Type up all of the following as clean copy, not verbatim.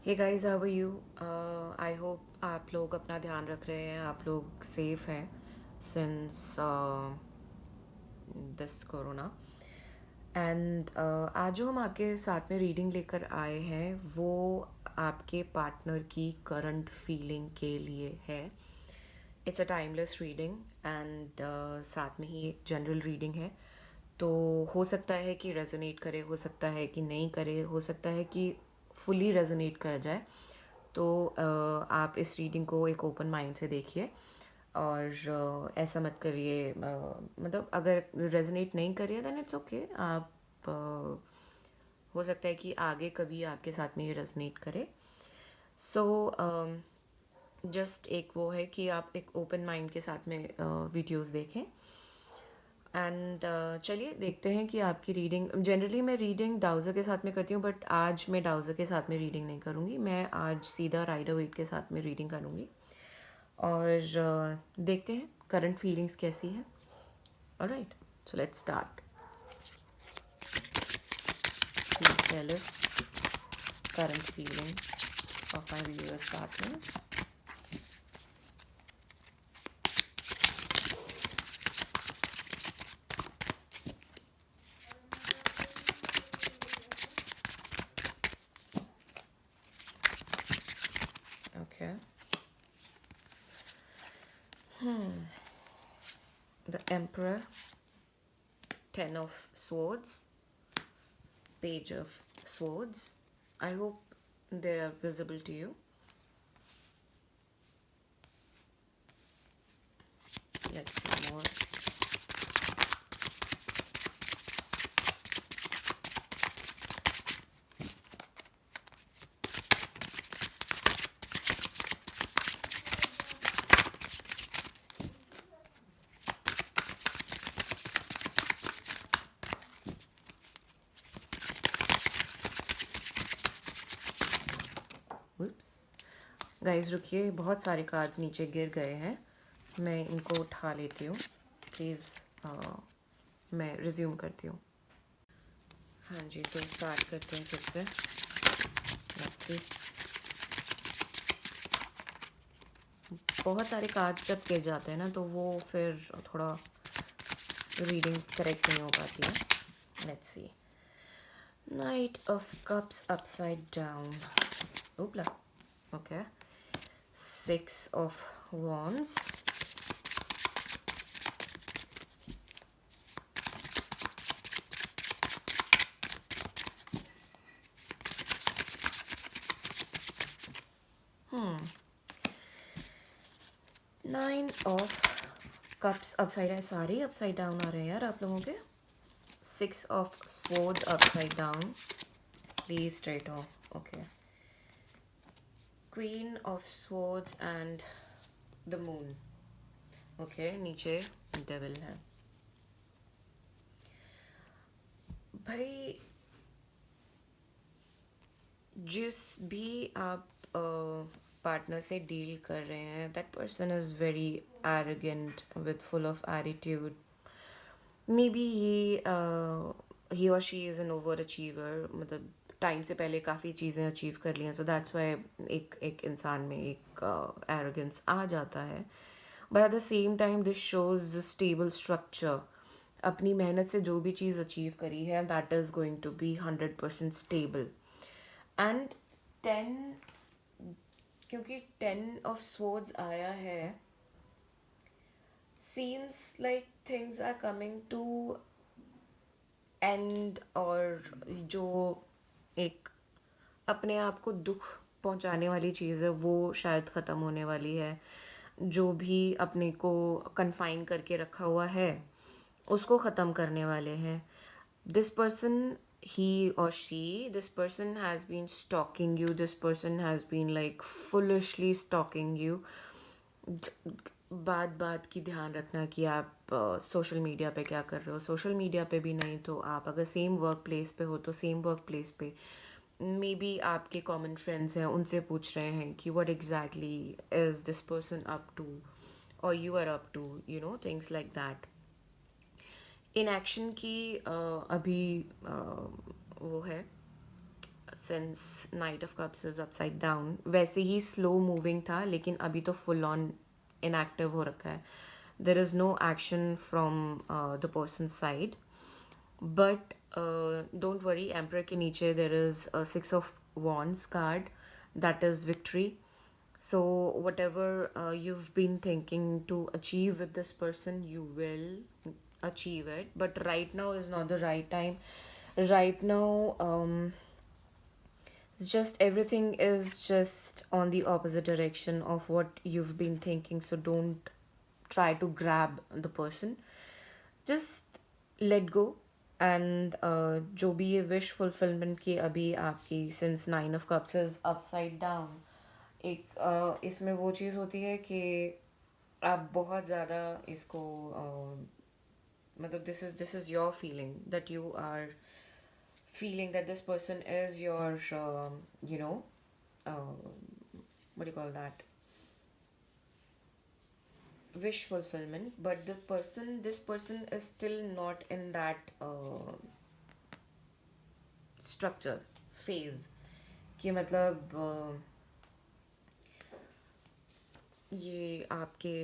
Hey guys, how are you? I hope आप लोग अपना ध्यान रख रहे हैं, आप लोग सेफ हैं सिंस दिस कोरोना। एंड आज जो हम आपके साथ में रीडिंग लेकर आए हैं वो आपके पार्टनर की करंट फीलिंग के लिए है। It's a timeless reading and साथ में ही एक जनरल रीडिंग है। तो हो सकता है कि रेजोनेट करे, हो सकता है कि नहीं करे, हो सकता है कि फुली रेजोनेट कर जाए। तो आप इस रीडिंग को एक ओपन माइंड से देखिए और ऐसा मत करिए, मतलब अगर रेजोनेट नहीं करिए देन इट्स ओके। आप हो सकता है कि आगे कभी आपके साथ में ये रेजोनेट करे। सो जस्ट एक वो है कि आप एक ओपन माइंड के साथ में वीडियोस देखें। एंड चलिए देखते हैं कि आपकी रीडिंग, जनरली मैं रीडिंग डाउज़र के साथ में करती हूँ बट आज मैं डाउज़र के साथ में रीडिंग नहीं करूँगी। मैं आज सीधा राइडर वेट के साथ में रीडिंग करूँगी और देखते हैं करंट फीलिंग्स कैसी है। Alright, so let's start. Please tell us current feeling of my viewers partner. Okay, the emperor, 10 of Swords, Page of Swords. I hope they are visible to you. Let's see more. Whoops. Guys रुकिए, बहुत सारे cards नीचे गिर गए हैं, मैं इनको उठा लेती हूँ प्लीज़। मैं रिज्यूम करती हूँ। हाँ जी, तो स्टार्ट करते हैं फिर से। Let's see. बहुत सारे कार्ड्स जब गिर जाते हैं ना तो वो फिर थोड़ा रीडिंग करेक्ट नहीं हो पाती है। Let's see. Knight of cups upside down, ओपला, okay. 6 of Wands, hmm 9 of Cups upside है। सारे अपसाइड डाउन आ रहे हैं यार आप लोगों के। 6 of Swords upside down, please straight off, okay. Queen of Swords and the Moon, okay, नीचे Devil है। भाई जिस भी आप पार्टनर से डील कर रहे हैं, that person is very arrogant with full of attitude. May be he और she is an over achiever, मतलब टाइम से पहले काफ़ी चीज़ें अचीव कर ली हैं, सो दैट्स वाई एक एक इंसान में एक एरोगेंस आ जाता है। But at the same time this shows stable structure. अपनी मेहनत से जो भी चीज़ अचीव करी है that is going to be 100% stable. And 10, क्योंकि 10 of Swords आया है, seems like things are coming to and, और जो एक अपने आप को दुख पहुंचाने वाली चीज़ है वो शायद ख़त्म होने वाली है। जो भी अपने को कन्फाइन करके रखा हुआ है उसको ख़त्म करने वाले हैं। This person, he or she, this person has been stalking you, this person has been like foolishly stalking you। बात बात की ध्यान रखना कि आप सोशल मीडिया पे क्या कर रहे हो। सोशल मीडिया पे भी नहीं तो आप अगर सेम वर्क प्लेस पे हो तो सेम वर्क प्लेस पे मे बी आपके कॉमन फ्रेंड्स हैं, उनसे पूछ रहे हैं कि what exactly is this person up to, और you are up to, you know, things like that. In action की अभी वो है since knight of cups is upside down, वैसे ही स्लो मूविंग था, लेकिन अभी तो फुल ऑन इनएक्टिव हो रखा है. There is no action from the person side. But don't worry, emperor के नीचे there is a 6 of Wands card, that is victory. So whatever you've been thinking to achieve with this person, you will achieve it. But right now is not the right time. Right now, it's just everything is just on the opposite direction of what you've been thinking. So don't try to grab the person. Just let go. And जो भी ये wish fulfilment की अभी आपकी since 9 of Cups is upside down, एक इसमें वो चीज़ होती है कि आप बहुत ज़्यादा इसको मतलब this is your feeling that you are feeling that this person is your you know what do you call that, wish fulfillment. But this person is still not in that structure phase कि मतलब ये आपके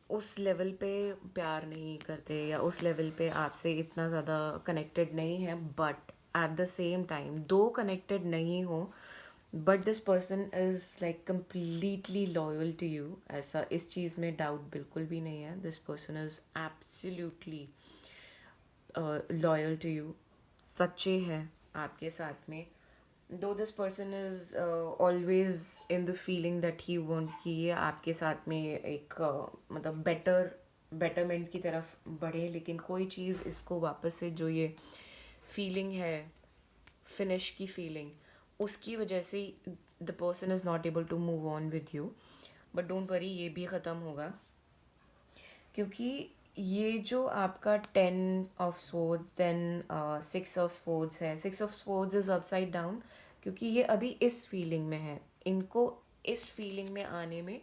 उस level पे प्यार नहीं करते या उस लेवल पे आपसे इतना ज़्यादा कनेक्टेड नहीं है. But at the same time, though connected नहीं हो, but this person is like completely loyal to you. ऐसा इस चीज़ में डाउट बिल्कुल भी नहीं है. This person is absolutely loyal to you, सच्चे हैं आपके साथ में. Though this person is always in the feeling that he want कि ये आपके साथ में एक मतलब बेटरमेंट की तरफ बढ़े, लेकिन कोई चीज़ इसको वापस से जो ये फीलिंग है, फिनिश की फीलिंग, उसकी वजह से the person is not able to move on with you. But don't worry, ये भी ख़त्म होगा, क्योंकि ये जो आपका 10 of Swords then 6 of Swords है. 6 of Swords is upside down क्योंकि ये अभी इस फीलिंग में है. इनको इस फीलिंग में आने में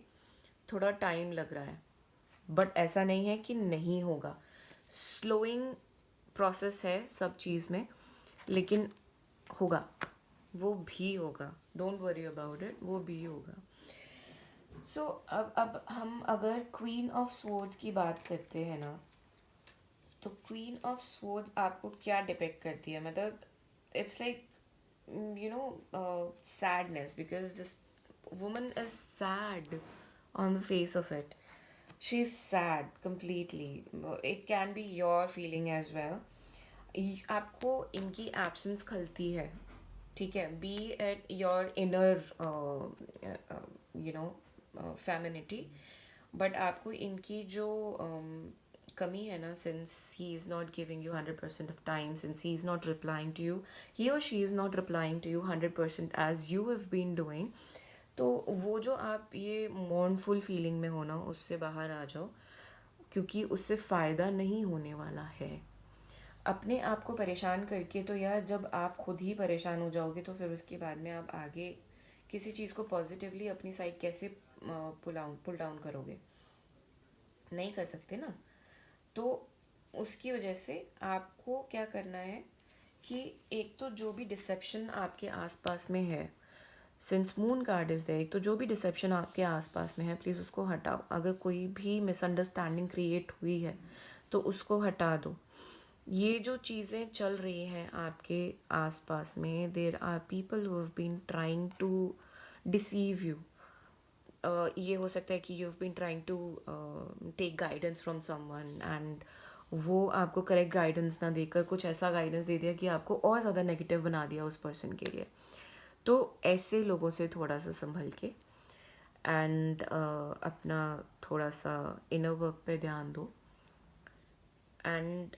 थोड़ा टाइम लग रहा है, बट ऐसा नहीं है कि नहीं होगा. स्लोइंग प्रोसेस है सब चीज़ में, लेकिन होगा, वो भी होगा. डोंट वरी अबाउट इट, वो भी होगा. सो अब हम अगर क्वीन ऑफ स्वॉर्ड्स की बात करते हैं ना, तो क्वीन ऑफ स्वॉर्ड्स आपको क्या डिपेक्ट करती है? मतलब it's like you know sadness, because this woman is sad on the face of it. She is sad completely. It can be your feeling as well. आपको इनकी एब्सेंस खलती है, ठीक है, be at your inner you know femininity. But आपको इनकी जो कमी है ना, since he is not giving you 100% of time, since he is not replying to you, he और she is not replying to you 100% as you have been doing, तो वो जो आप ये मॉर्नफुल फीलिंग में हो ना, उससे बाहर आ जाओ, क्योंकि उससे फ़ायदा नहीं होने वाला है. अपने आप को परेशान करके तो यार, जब आप खुद ही परेशान हो जाओगे तो फिर उसके बाद में आप आगे किसी चीज़ को पॉजिटिवली अपनी साइड कैसे पुल डाउन करोगे? नहीं कर सकते ना. तो उसकी वजह से आपको क्या करना है कि एक तो जो भी डिसेप्शन आपके आसपास में है, since moon card is there, तो जो भी डिसेप्शन आपके आसपास में है, प्लीज़ उसको हटाओ. अगर कोई भी मिसअंडरस्टैंडिंग क्रिएट हुई है तो उसको हटा दो. ये जो चीज़ें चल रही हैं आपके आसपास में, there are people who have been trying to deceive you. ये हो सकता है कि you have been trying to take guidance from someone, and वो आपको करेक्ट गाइडेंस ना देकर कुछ ऐसा गाइडेंस दे दिया कि आपको और ज़्यादा नेगेटिव बना दिया उस पर्सन के लिए. तो ऐसे लोगों से थोड़ा सा संभल के एंड अपना थोड़ा सा इनर वर्क पे ध्यान दो. एंड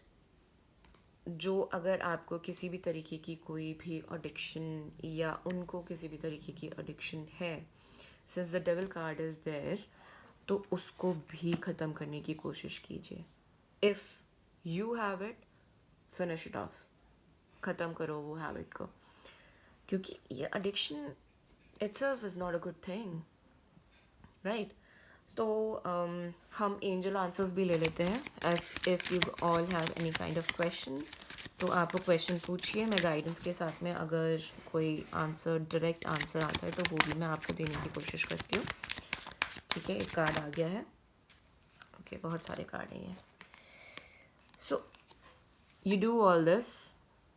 जो अगर आपको किसी भी तरीके की कोई भी एडिक्शन या उनको किसी भी तरीके की एडिक्शन है, since the devil card is there, तो उसको भी ख़त्म करने की कोशिश कीजिए. If you have it, finish it off. ख़त्म करो वो हैबिट को, क्योंकि ये addiction itself is not a good thing, right? तो हम एंजल आंसर्स भी ले लेते हैं. If you all have any kind of question, तो आप वो क्वेश्चन पूछिए, मैं गाइडेंस के साथ में अगर कोई आंसर डायरेक्ट आंसर आता है तो वो भी मैं आपको देने की कोशिश करती हूँ। ठीक है, एक कार्ड आ गया है। ओके, बहुत सारे कार्ड हैं ये। So you do all this,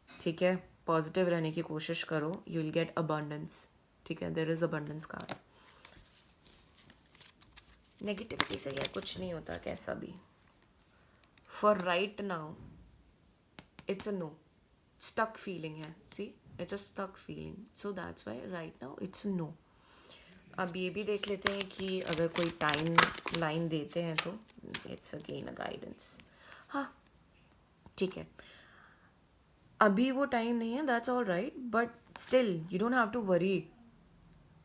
ठीक है, पॉजिटिव रहने की कोशिश करो, यू विल गेट अबंडेंस। ठीक है, there is abundance card. Negativity से यार कुछ नहीं होता कैसा भी। For right now it's a no, stuck feeling है, see it's a stuck feeling, so that's why right now it's no. अब ये भी देख लेते हैं कि अगर कोई टाइम लाइन देते हैं तो इट्स अगेन अ गाइडेंस। हाँ ठीक है, अभी वो टाइम नहीं है, that's all right, but still you don't have to worry,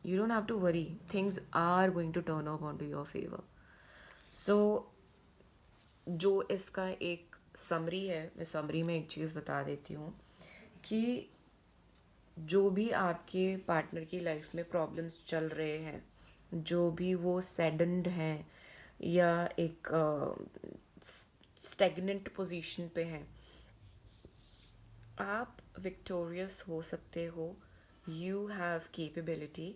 you don't have to worry, things are going to turn out onto your favor. So जो इसका एक समरी है, मैं समरी में एक चीज़ बता देती हूँ कि जो भी आपके पार्टनर की लाइफ में प्रॉब्लम्स चल रहे हैं, जो भी वो सैडन्ड हैं या एक स्टेगनेंट पोजीशन पे हैं, आप विक्टोरियस हो सकते हो। You have capability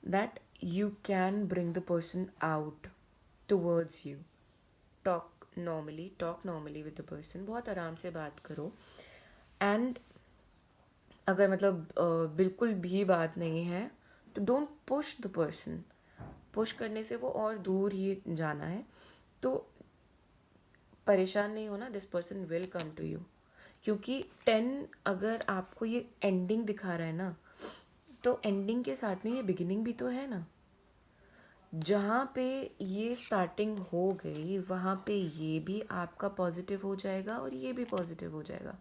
that you can bring the person out towards you. Talk normally with the person, बहुत आराम से बात करो। एंड अगर मतलब बिल्कुल भी बात नहीं है तो don't push the person, push करने से वो और दूर ही जाना है। तो परेशान नहीं होना, this person will come to you, क्योंकि 10 अगर आपको ये एंडिंग दिखा रहा है ना, तो एंडिंग के साथ में ये बिगिनिंग भी तो है ना। जहाँ पे ये स्टार्टिंग हो गई वहाँ पे ये भी आपका पॉजिटिव हो जाएगा और ये भी पॉजिटिव हो जाएगा।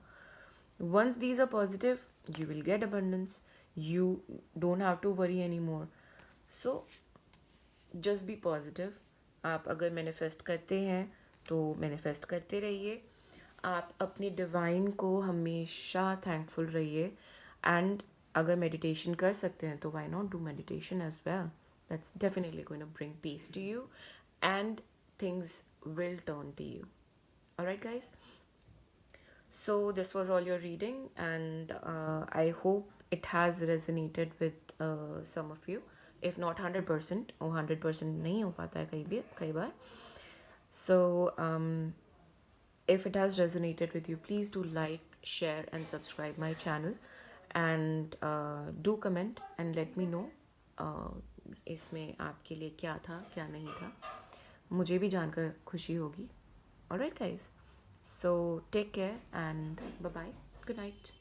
Once these are positive you will get abundance, you don't have to worry any more. So just be positive. आप अगर मैनिफेस्ट करते हैं तो मैनिफेस्ट करते रहिए, आप अपनी डिवाइन को हमेशा थैंकफुल रहिए। एंड अगर मेडिटेशन कर सकते हैं तो why not do meditation as well, that's definitely going to bring peace to you and things will turn to you. All right guys, so this was all your reading and I hope it has resonated with some of you, if not 100%, or 100% नहीं हो पाता है कई बार। So if it has resonated with you, please do like, share and subscribe my channel and do comment and let me know इसमें आपके लिए क्या था क्या नहीं था, मुझे भी जानकर खुशी होगी। Alright guys, so take care and bye bye, good night.